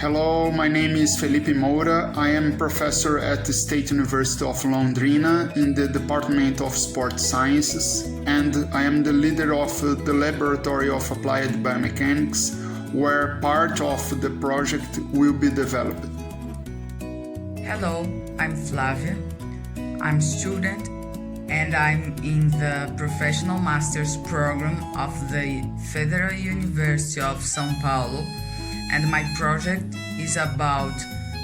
Hello, my name is Felipe Moura. I am professor at the State University of Londrina in the Department of Sport Sciences, and I am the leader of the Laboratory of Applied Biomechanics, where part of the project will be developed. Hello, I'm Flavia. I'm student and I'm in the Professional Master's Program of the Federal University of São Paulo, and my project is about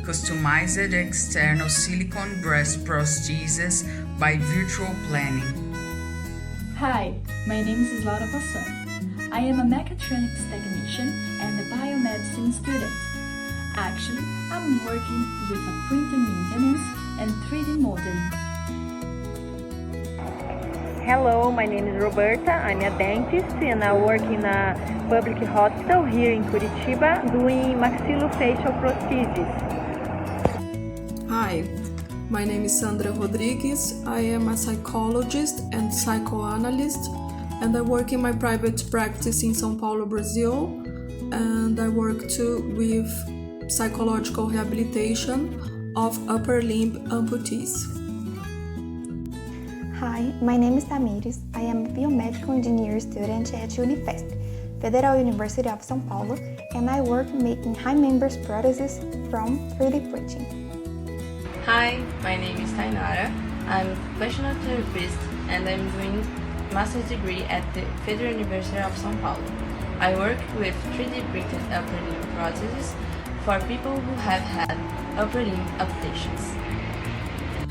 customized external silicone breast prostheses by virtual planning. Hi, my name is Laura Passon. I am a mechatronics technician and a biomedicine student. Actually, I'm working with a printer maintenance and 3D modeling. Hello, my name is Roberta. I'm a dentist and I work in a public hospital here in Curitiba doing maxillofacial prosthesis. Hi, my name is Sandra Rodrigues. I am a psychologist and psychoanalyst, and I work in my private practice in São Paulo, Brazil, and I work too with psychological rehabilitation of upper limb amputees. Hi, my name is Tamires. I am a biomedical engineer student at Unifesp, Federal University of São Paulo, and I work making high members prostheses from 3D printing. Hi, my name is Tainara. I'm a functional therapist and I'm doing master's degree at the Federal University of São Paulo. I work with 3D printed upper limb prostheses for people who have had upper limb amputations.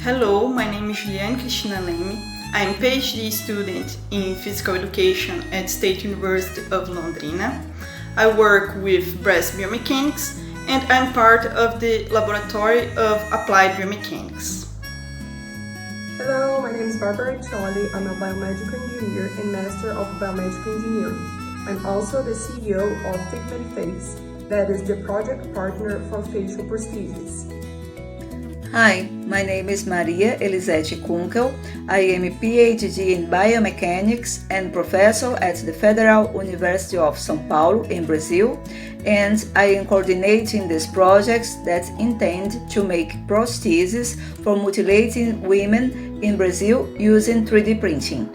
Hello, my name is Juliane Cristina Leme. I'm a PhD student in physical education at State University of Londrina. I work with breast biomechanics and I'm part of the Laboratory of Applied Biomechanics. Hello, my name is Barbara Choli. I'm a biomedical engineer and master of biomedical engineering. I'm also the CEO of Figment Face, that is the project partner for facial prosthesis. Hi, my name is Maria Elisete Kunkel. I am a PhD in biomechanics and professor at the Federal University of São Paulo in Brazil, and I am coordinating these projects that intend to make prostheses for mutilated women in Brazil using 3D printing.